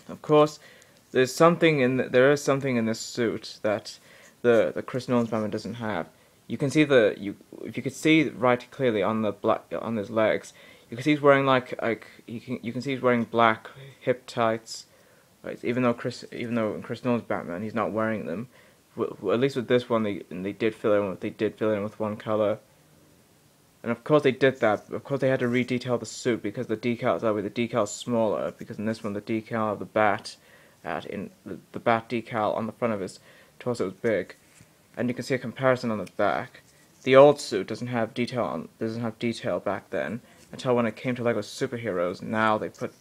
Of course, there is something in this suit that the Chris Nolan's Batman doesn't have. You can see if you could see right clearly on the on his legs, you can see he's wearing you can see he's wearing black hip tights. Right? Even though in Chris Nolan's Batman he's not wearing them. At least with this one, they did fill in with one color. And of course they did that. Of course they had to redetail the suit because the decal's smaller. Because in this one the decal of the bat, the bat decal on the front of his torso is big, and you can see a comparison on the back. The old suit doesn't have detail back then until when it came to Lego superheroes. Now they put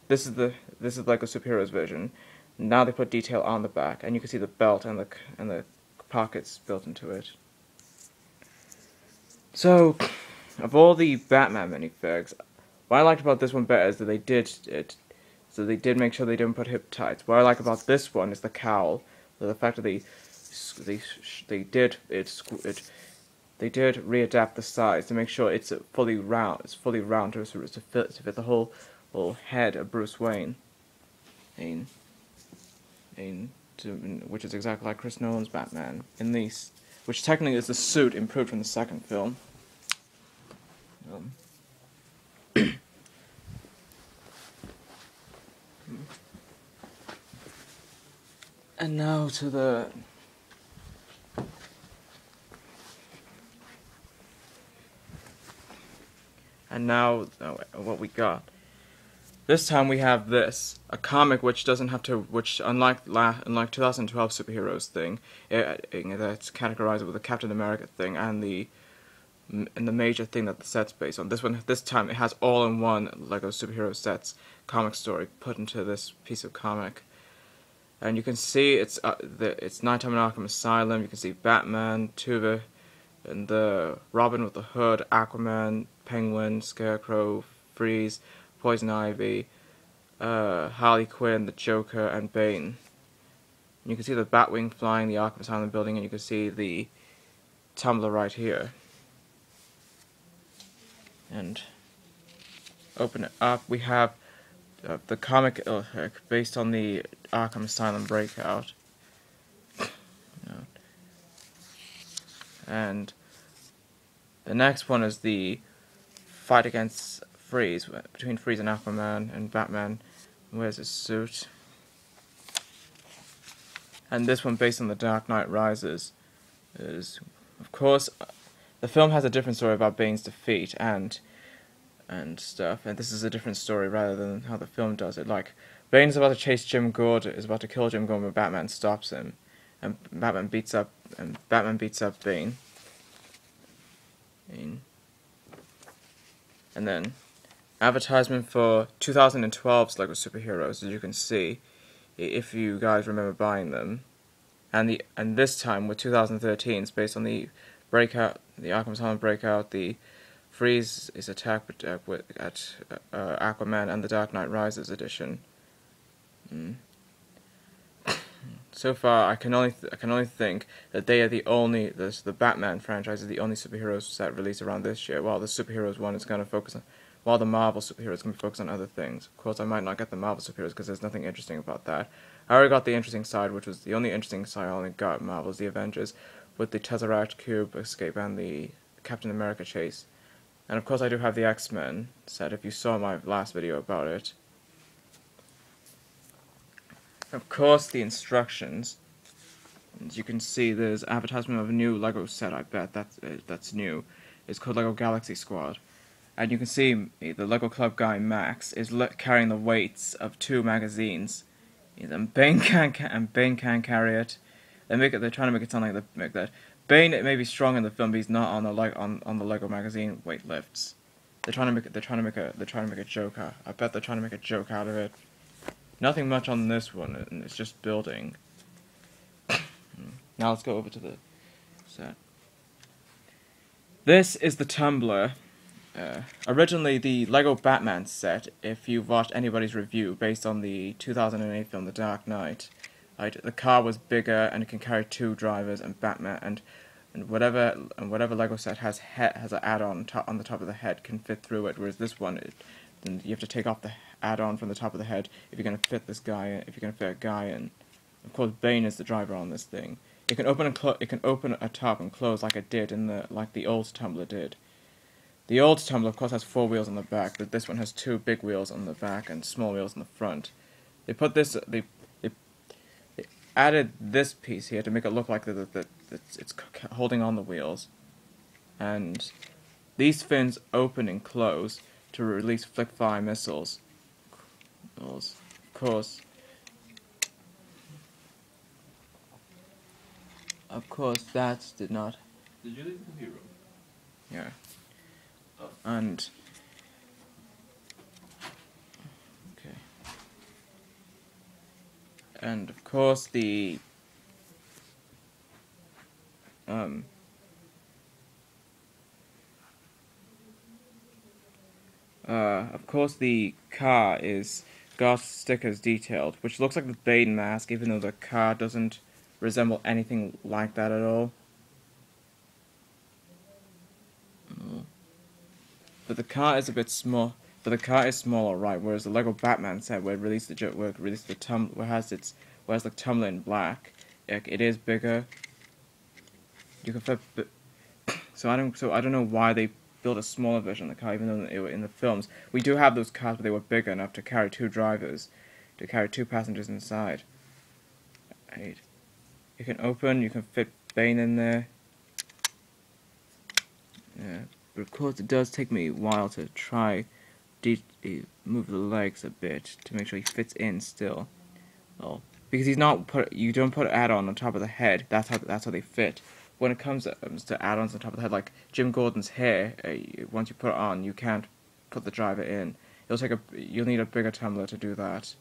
this is Lego superheroes version. Now they put detail on the back, and you can see the belt and the pockets built into it. So, of all the Batman minifigs, what I liked about this one better is that they did it. So they did make sure they didn't put hip tights. What I like about this one is the cowl, the fact that they did readapt the size to make sure it's fully round. It's fully round to fit the whole head of Bruce Wayne. Which is exactly like Chris Nolan's Batman in these, which technically is the suit improved from the second film. And now to the what we got. This time we have this, a comic which doesn't have to, which unlike 2012 superheroes thing, that's categorized with the Captain America thing and the major thing that the set's based on. This time it has all-in-one Lego superhero sets comic story put into this piece of comic, and you can see it's Nighttime in Arkham Asylum. You can see Batman, Tuva, and the Robin with the Hood, Aquaman, Penguin, Scarecrow, Freeze, Poison Ivy, Harley Quinn, the Joker, and Bane. And you can see the Batwing flying the Arkham Asylum building, and you can see the tumbler right here. And open it up, we have the comic based on the Arkham Asylum breakout. And the next one is the fight against Freeze, between Freeze and Aquaman, and Batman wears his suit. And this one, based on The Dark Knight Rises, is, of course, the film has a different story about Bane's defeat and stuff, and this is a different story rather than how the film does it. Like, Bane's about to chase Jim Gordon, is about to kill Jim Gordon, but Batman stops him, and Batman beats up Bane. And then advertisement for 2012's Lego superheroes, as you can see, if you guys remember buying them, and this time with 2013's based on the breakout, the Arkham Asylum breakout, the Freeze is attacked at Aquaman, and the Dark Knight Rises edition. So far, I can only think that they are the Batman franchise is the only superheroes set released around this year, while the superheroes one is going to focus on, while the Marvel superheroes can focus on other things. Of course, I might not get the Marvel superheroes because there's nothing interesting about that. I already got the interesting side, which was the only interesting side I only got Marvel's the Avengers, with the Tesseract Cube escape and the Captain America chase. And of course, I do have the X-Men set, if you saw my last video about it. Of course, the instructions. As you can see, there's advertisement of a new Lego set. I bet that's new. It's called Lego Galaxy Squad, and you can see the Lego Club guy Max is carrying the weights of 2 magazines. And Bane can't carry it. They're trying to make it sound like that. Bane may be strong in the film, but he's not on the Lego magazine weight lifts. They're trying to make a joke out. I bet they're trying to make a joke out of it. Nothing much on this one, and it's just building. Now let's go over to the set. This is the tumbler. Originally, the Lego Batman set, if you've watched anybody's review based on the 2008 film The Dark Knight, the car was bigger and it can carry 2 drivers, and and whatever Lego set has an add-on on the top of the head can fit through it. Whereas this one, then you have to take off the add-on from the top of the head if you're going to fit this guy in. If you're going to fit a guy in, of course, Bane is the driver on this thing. It can open a top and close like it did like the old tumbler did. The old tumbler, of course, has 4 wheels on the back, but this one has 2 big wheels on the back and small wheels on the front. They added this piece here to make it look like it's holding on the wheels, and these fins open and close to release flick-fire missiles. Of course, that did not. Did you leave the computer room? Yeah. Oh. And okay. And of course the car is got stickers detailed, which looks like the Bane mask, even though the car doesn't resemble anything like that at all. But the car is a bit small. But the car is smaller, right? Whereas the Lego Batman set, where it released the tumbler in black, it is bigger. You can flip. So I don't know why they built a smaller version of the car, even though it were in the films. We do have those cars, but they were bigger enough to carry 2 drivers, to carry 2 passengers inside. Right. You can open. You can fit Bane in there. Yeah. But of course, it does take me a while to try move the legs a bit to make sure he fits in still. Well, because he's not you don't put an add-on top of the head. That's how they fit. When it comes to add-ons on top of the head, like Jim Gordon's hair, once you put it on, you can't put the driver in. You'll need a bigger tumbler to do that.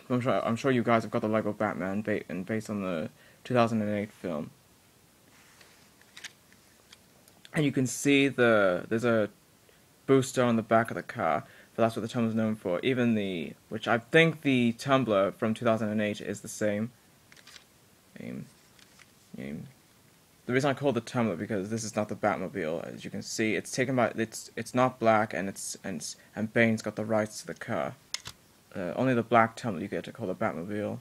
I'm sure you guys have got the Lego Batman based on the 2008 film. And you can see there's a booster on the back of the car, but that's what the tumbler's known for. Which I think the tumbler from 2008 is the same. The reason I call it the tumbler because this is not the Batmobile. As you can see, it's not black, and Bane's got the rights to the car. Only the black tumbler you get to call the Batmobile.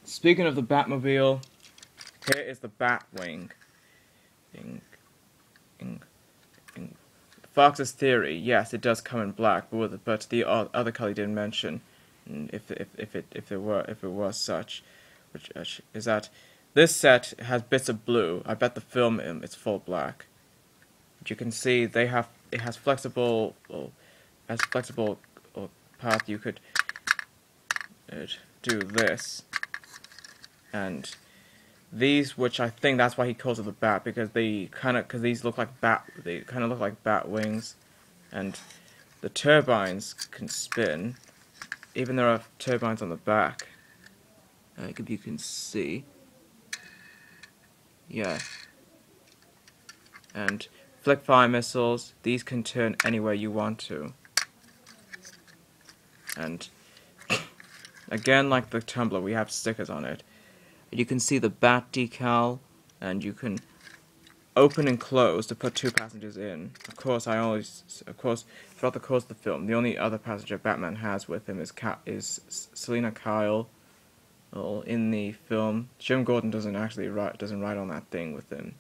Speaking of the Batmobile, here is the Batwing. Fox's theory, yes, it does come in black, but the other color he didn't mention, if it was such, which is that this set has bits of blue. I bet the film it's full black. But you can see it has flexible path. You could do this, and these, which I think that's why he calls it the Bat, because these look like bat wings, and the turbines can spin. Even there are turbines on the back. If you can see, yeah. And flick fire missiles. These can turn anywhere you want to. And again, like the tumbler, we have stickers on it. You can see the Bat decal, and you can open and close to put 2 passengers in. Of course, throughout the course of the film, the only other passenger Batman has with him is Selina Kyle. Well, in the film, Jim Gordon doesn't ride on that thing with him.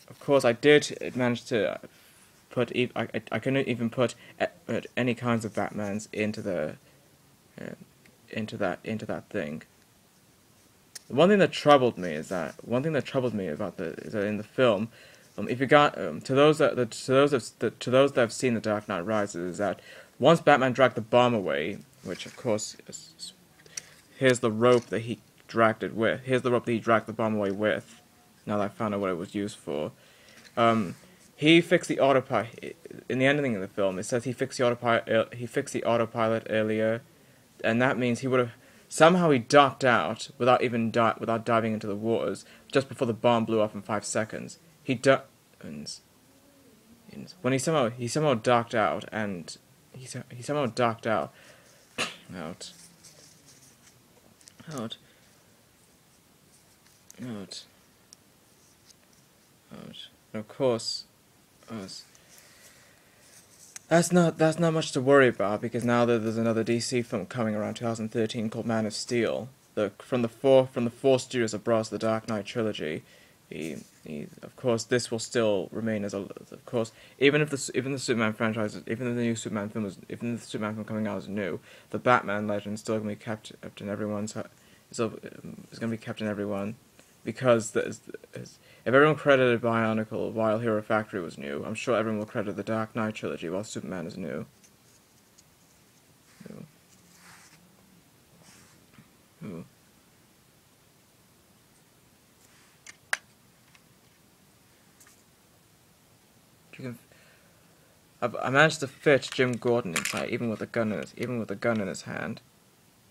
Of course, I did manage to put. I couldn't even put any kinds of Batmans into that thing. One thing that troubled me is that in the film, if you got to those that have seen The Dark Knight Rises, is that once Batman dragged the bomb away, which of course here's the rope that he dragged it with. Here's the rope that he dragged the bomb away with. Now that I found out what it was used for, he fixed the autopilot. In the ending of the film, it says he fixed the autopilot earlier. And that means he would have somehow he ducked out without diving into the waters just before the bomb blew up in 5 seconds. When he somehow ducked out, and he somehow ducked out. Out. Out. And of course, that's not much to worry about, because now there's another DC film coming around 2013 called Man of Steel. From the four studios that brought us the Dark Knight trilogy. Of course, this will still remain as a. Of course, even the Superman franchise, even the new Superman film even the Superman film coming out is new, the Batman legend is still going to be kept in everyone's. It's going to be kept in everyone, because if everyone credited Bionicle while Hero Factory was new, I'm sure everyone will credit the Dark Knight trilogy while Superman is new. Ooh. Ooh. I managed to fit Jim Gordon inside, even with a gun in his hand,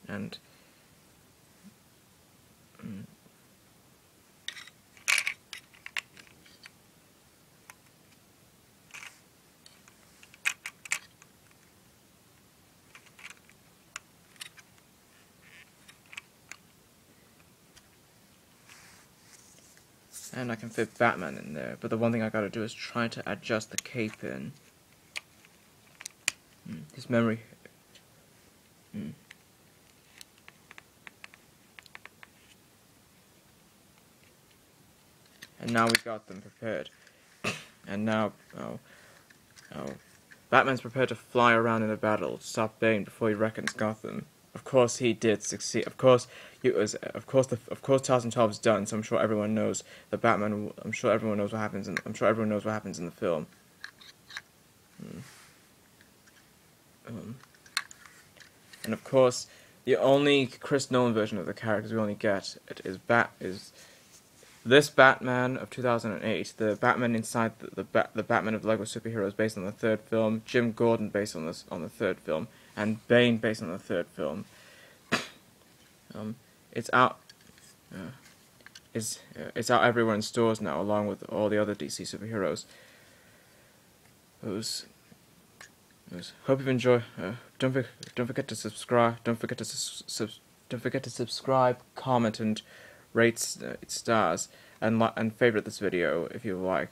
and. And I can fit Batman in there, but the one thing I gotta do is try to adjust the cape in. His memory. And now we got them prepared. And now, Batman's prepared to fly around in a battle to stop Bane before he reckons Gotham. Of course, he did succeed. Of course, 2012 is done. So I'm sure everyone knows the Batman. I'm sure everyone knows what happens. I'm sure everyone knows what happens in the film. And of course, the only Chris Nolan version of the characters we only get is this Batman of 2008, the Batman inside the Batman of Lego Superheroes based on the third film, Jim Gordon based on the third film, and Bane based on the third film. It's out. It's out everywhere in stores now, along with all the other DC superheroes. Hope you've enjoyed. Don't forget to subscribe. Don't forget to subscribe, comment, and rate stars, and favorite this video if you like.